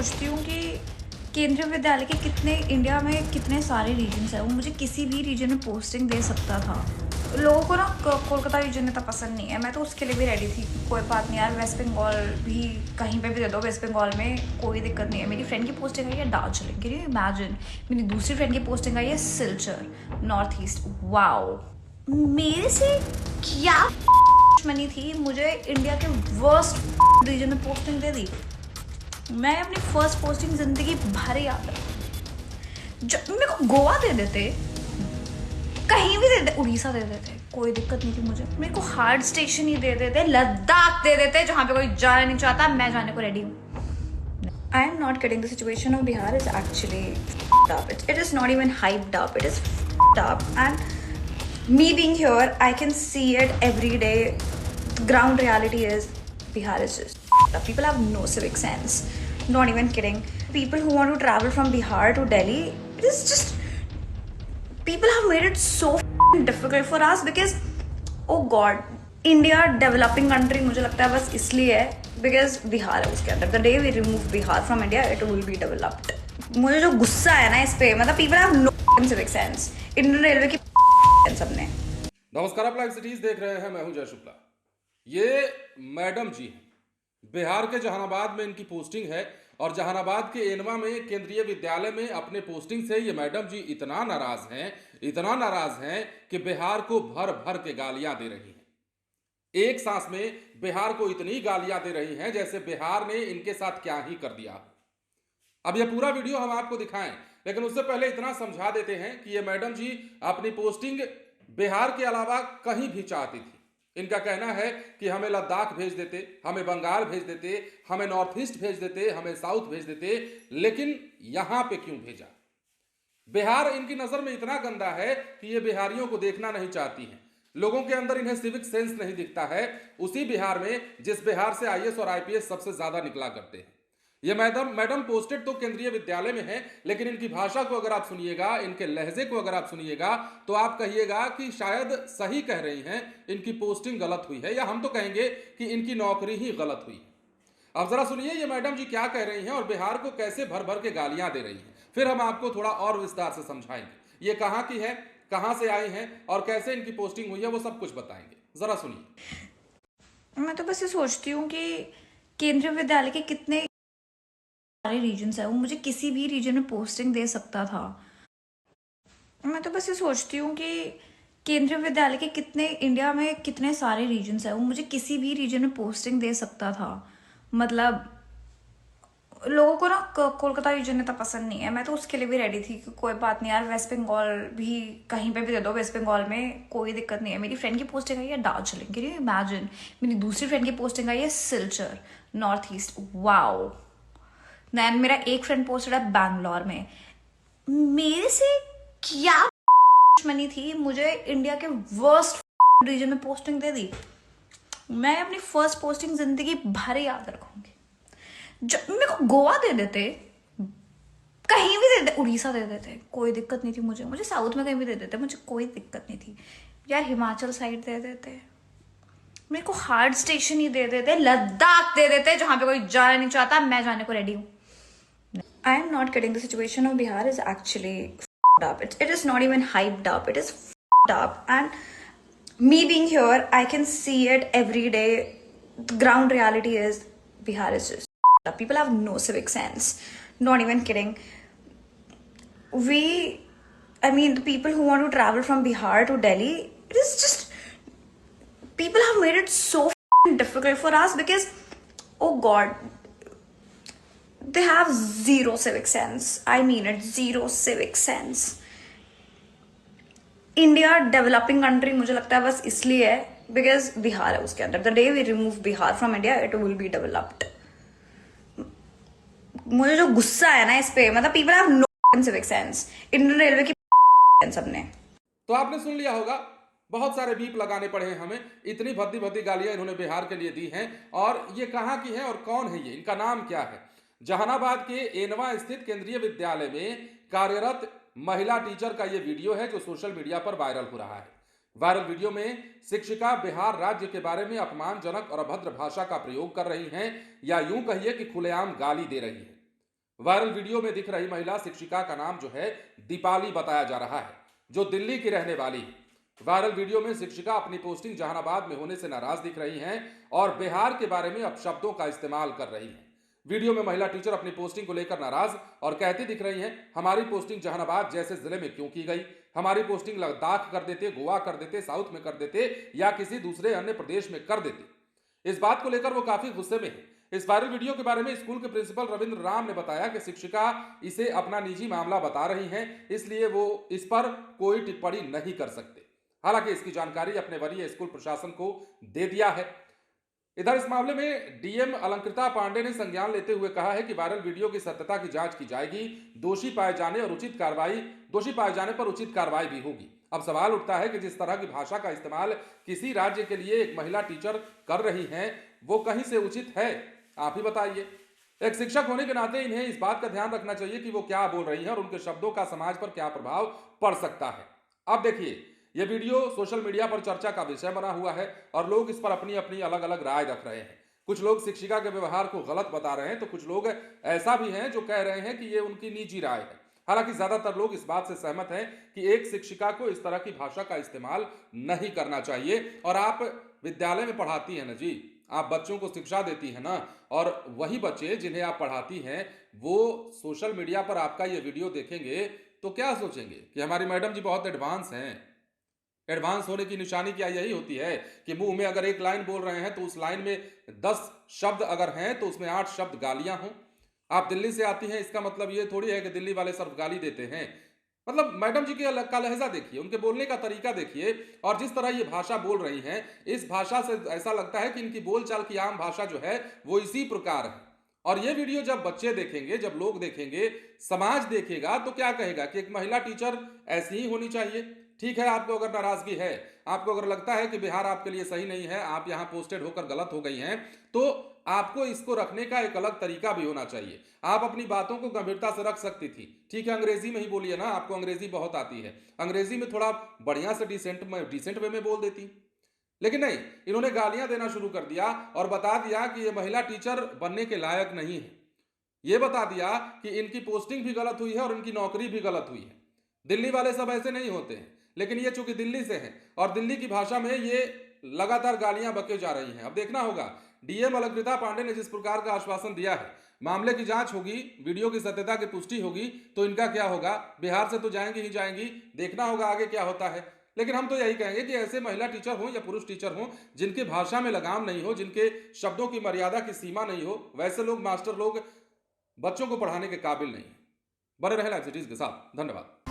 सोचती हूँ कि केंद्रीय विद्यालय के इंडिया में कितने सारे रीजन्स हैं, वो मुझे किसी भी रीजन में पोस्टिंग दे सकता था। लोगों को ना कोलकाता रीजन इतना पसंद नहीं है, मैं तो उसके लिए भी रेडी थी। कोई बात नहीं यार, वेस्ट बंगाल भी कहीं पे भी दे दो, वेस्ट बंगाल में कोई दिक्कत नहीं है। मेरी फ्रेंड की पोस्टिंग आई है दार्जिलिंग, कैन यू इमेजिन। मेरी दूसरी फ्रेंड की पोस्टिंग आई है सिलचर, नॉर्थ ईस्ट। वाओ, मेरे से क्या मनी थी, मुझे इंडिया के वर्स्ट रीजन में पोस्टिंग दे दी। मैं अपनी फर्स्ट पोस्टिंग जिंदगी भर याद रखूंगी। जब मेरे को गोवा दे देते, कहीं भी दे देते, उड़ीसा दे देते, कोई दिक्कत नहीं थी मुझे। मेरे को हार्ड स्टेशन ही दे देते, लद्दाख दे देते, जहां पे कोई जाना नहीं चाहता, मैं जाने को रेडी हूँ। I am not kidding, the situation of Bihar is actually up. It is not even hyped up, it is up. And me being here, I can see it every day. The ground reality is Bihar is just up. People have no civic sense. Not even kidding. People who want to travel from Bihar to Delhi, it is just, people have made it so difficult for us because, oh god, India developing country मुझे लगता है बस इसलिए है because Bihar है उसके अंदर। The day we remove Bihar from India, it will be developed. मुझे जो गुस्सा है ना इस पे, मतलब people have no civic sense. Indian railway की सबने। नमस्कार, आप लाइव सिटीज देख रहे हैं। मैं हूं जय शुक्ला। ये मैडम जी हैं, बिहार के जहानाबाद में इनकी पोस्टिंग है और जहानाबाद के एनवा में केंद्रीय विद्यालय में अपने पोस्टिंग से ये मैडम जी इतना नाराज हैं कि बिहार को भर भर के गालियां दे रही हैं। एक सांस में बिहार को इतनी गालियां दे रही हैं जैसे बिहार ने इनके साथ क्या ही कर दिया। अब यह पूरा वीडियो हम आपको दिखाएं, लेकिन उससे पहले इतना समझा देते हैं कि ये मैडम जी अपनी पोस्टिंग बिहार के अलावा कहीं भी चाहती थी। इनका कहना है कि हमें लद्दाख भेज देते, हमें बंगाल भेज देते, हमें नॉर्थ ईस्ट भेज देते, हमें साउथ भेज देते, लेकिन यहां पे क्यों भेजा? बिहार इनकी नजर में इतना गंदा है कि ये बिहारियों को देखना नहीं चाहती हैं। लोगों के अंदर इन्हें सिविक सेंस नहीं दिखता है, उसी बिहार में जिस बिहार से आईएएस और आईपीएस सबसे ज्यादा निकला करते हैं। ये मैडम पोस्टेड तो केंद्रीय विद्यालय में है, लेकिन इनकी भाषा को अगर आप सुनिएगा, इनके लहजे को अगर आप सुनिएगा, तो आप कहिएगा कि शायद सही कह रही हैं, इनकी पोस्टिंग गलत हुई है, या हम तो कहेंगे कि इनकी नौकरी ही गलत हुई है। अब जरा सुनिए ये मैडम जी क्या कह रही हैं और बिहार को कैसे भर भर के गालियां दे रही हैं, फिर हम आपको थोड़ा और विस्तार से समझाएंगे। ये कहाँ की है, कहाँ से आई हैं और कैसे इनकी पोस्टिंग हुई है, वो सब कुछ बताएंगे। जरा सुनिए। मैं तो बस ये सोचती हूँ कि केंद्रीय विद्यालय के कितने सारे रीजन्स है, वो मुझे किसी भी रीजन में पोस्टिंग दे सकता था। मैं तो बस ये सोचती हूँ कि केंद्रीय विद्यालय के इंडिया में कितने सारे रीजन्स है, वो मुझे किसी भी रीजन में पोस्टिंग दे सकता था। मतलब लोगों को ना कोलकाता रीजन इतना पसंद नहीं है, मैं तो उसके लिए भी रेडी थी कि कोई बात नहीं यार, वेस्ट बंगाल भी कहीं पे भी दे दो, वेस्ट बंगाल में कोई दिक्कत नहीं है। मेरी फ्रेंड की पोस्टिंग आई है दार्जिलिंग, कैन यू इमेजिन। मेरी दूसरी फ्रेंड की पोस्टिंग आई है Silchar, north east. Wow. Then मेरा एक फ्रेंड पोस्टेड है बैंगलोर में। मेरे से क्या मनी थी, मुझे इंडिया के वर्स्ट रीजन में पोस्टिंग दे दी। मैं अपनी फर्स्ट पोस्टिंग जिंदगी भर याद रखूंगी। जब मेरे को गोवा दे देते, कहीं भी दे देते, उड़ीसा दे देते, कोई दिक्कत नहीं थी मुझे साउथ में कहीं भी दे देते, मुझे कोई दिक्कत नहीं थी यार। हिमाचल साइड दे देते, मेरे को हार्ड स्टेशन ही दे देते, लद्दाख दे देते, जहां पे कोई जाना नहीं चाहता, मैं जाने को रेडी हूँ। I am not kidding. The situation of Bihar is actually up. It is not even hyped up. It is up. And me being here, I can see it every day. The ground reality is Bihar is just up. People have no civic sense. Not even kidding. The people who want to travel from Bihar to Delhi, it is just, people have made it so difficult for us because, oh god, they have zero civic sense. I mean it, zero civic sense. India developing country मुझे लगता है बस इसलिए है because Bihar है उसके अंदर। The day we remove Bihar from India, it will be developed. मुझे जो गुस्सा है ना इस पे, मतलब people have no civic sense. Indian railway की सबने। तो आपने सुन लिया होगा, बहुत सारे बीप लगाने पड़े हैं हमें। इतनी भद्दी भद्दी गालियां इन्होंने बिहार के लिए दी हैं। और ये कहाँ की है और कौन है, ये इनका नाम क्या है? जहानाबाद के एनवा स्थित केंद्रीय विद्यालय में कार्यरत महिला टीचर का यह वीडियो है जो सोशल मीडिया पर वायरल हो रहा है। वायरल वीडियो में शिक्षिका बिहार राज्य के बारे में अपमानजनक और अभद्र भाषा का प्रयोग कर रही हैं, या यूं कहिए कि खुलेआम गाली दे रही है। वायरल वीडियो में दिख रही महिला शिक्षिका का नाम जो है दीपाली बताया जा रहा है, जो दिल्ली की रहने वाली है। वायरल वीडियो में शिक्षिका अपनी पोस्टिंग जहानाबाद में होने से नाराज दिख रही हैं और बिहार के बारे में अपशब्दों का इस्तेमाल कर रही हैं। वीडियो में महिला टीचर अपनी पोस्टिंग को लेकर नाराज और कहती दिख रही हैं, हमारी पोस्टिंग जहानाबाद जैसे जिले में क्यों की गई? हमारी पोस्टिंग लद्दाख कर देते, गोवा कर देते, साउथ में कर देते या किसी दूसरे अन्य प्रदेश में कर देते। इस बात को लेकर वो काफी गुस्से में है। इस वायरल वीडियो के बारे में स्कूल के प्रिंसिपल रविंद्र राम ने बताया कि शिक्षिका इसे अपना निजी मामला बता रही हैं, इसलिए वो इस पर कोई टिप्पणी नहीं कर सकते। हालांकि इसकी जानकारी अपने वरीय स्कूल प्रशासन को दे दिया है। इधर इस मामले में डीएम अलंकृता पांडे ने संज्ञान लेते हुए कहा है कि वायरल वीडियो की सत्यता की जांच की जाएगी, दोषी पाए जाने पर उचित कार्रवाई भी होगी। अब सवाल उठता है कि जिस तरह की भाषा का इस्तेमाल किसी राज्य के लिए एक महिला टीचर कर रही हैं, वो कहीं से उचित है? आप ही बताइए। एक शिक्षक होने के नाते इन्हें इस बात का ध्यान रखना चाहिए कि वो क्या बोल रही हैं और उनके शब्दों का समाज पर क्या प्रभाव पड़ सकता है। अब देखिए, यह वीडियो सोशल मीडिया पर चर्चा का विषय बना हुआ है और लोग इस पर अपनी अपनी अलग अलग राय रख रहे हैं। कुछ लोग शिक्षिका के व्यवहार को गलत बता रहे हैं, तो कुछ लोग ऐसा भी हैं जो कह रहे हैं कि ये उनकी निजी राय है। हालांकि ज्यादातर लोग इस बात से सहमत हैं कि एक शिक्षिका को इस तरह की भाषा का इस्तेमाल नहीं करना चाहिए। और आप विद्यालय में पढ़ाती हैं ना जी, आप बच्चों को शिक्षा देती हैं ना, और वही बच्चे जिन्हें आप पढ़ाती हैं वो सोशल मीडिया पर आपका ये वीडियो देखेंगे तो क्या सोचेंगे कि हमारी मैडम जी बहुत एडवांस हैं। एडवांस होने की निशानी क्या यही होती है कि मुंह में अगर एक लाइन बोल रहे हैं तो उस लाइन में 10 शब्द अगर हैं तो उसमें 8 शब्द गालियां हों। आप दिल्ली से आती हैं, इसका मतलब ये थोड़ी है कि दिल्ली वाले सिर्फ गाली देते हैं। मतलब मैडम जी के अलग का लहजा देखिए, उनके बोलने का तरीका देखिए, और जिस तरह ये भाषा बोल रही हैं, इस भाषा से ऐसा लगता है कि इनकी बोलचाल की आम भाषा जो है वो इसी प्रकार है। और ये वीडियो जब बच्चे देखेंगे, जब लोग देखेंगे, समाज देखेगा, तो क्या कहेगा कि एक महिला टीचर ऐसी ही होनी चाहिए। ठीक है, आपको अगर नाराजगी है, आपको अगर लगता है कि बिहार आपके लिए सही नहीं है, आप यहाँ पोस्टेड होकर गलत हो गई हैं, तो आपको इसको रखने का एक अलग तरीका भी होना चाहिए। आप अपनी बातों को गंभीरता से रख सकती थी। ठीक है, अंग्रेजी में ही बोलिए ना, आपको अंग्रेजी बहुत आती है, अंग्रेजी में थोड़ा बढ़िया से डिसेंट वे में बोल देती। लेकिन नहीं, इन्होंने गालियां देना शुरू कर दिया और बता दिया कि ये महिला टीचर बनने के लायक नहीं है। ये बता दिया कि इनकी पोस्टिंग भी गलत हुई है और इनकी नौकरी भी गलत हुई है। दिल्ली वाले सब ऐसे नहीं होते हैं, लेकिन ये चूंकि दिल्ली से हैं और दिल्ली की भाषा में ये लगातार गालियां बके जा रही हैं। अब देखना होगा, डीएम अलंकृता पांडे ने जिस प्रकार का आश्वासन दिया है, मामले की जांच होगी, वीडियो की सत्यता की पुष्टि होगी, तो इनका क्या होगा? बिहार से तो जाएंगी ही जाएंगी, देखना होगा आगे क्या होता है। लेकिन हम तो यही कहेंगे कि ऐसे महिला टीचर हों या पुरुष टीचर हों, जिनकी भाषा में लगाम नहीं हो, जिनके शब्दों की मर्यादा की सीमा नहीं हो, वैसे लोग, मास्टर लोग बच्चों को पढ़ाने के काबिल नहीं है। बने रहे लाइव सिटीज के साथ। धन्यवाद।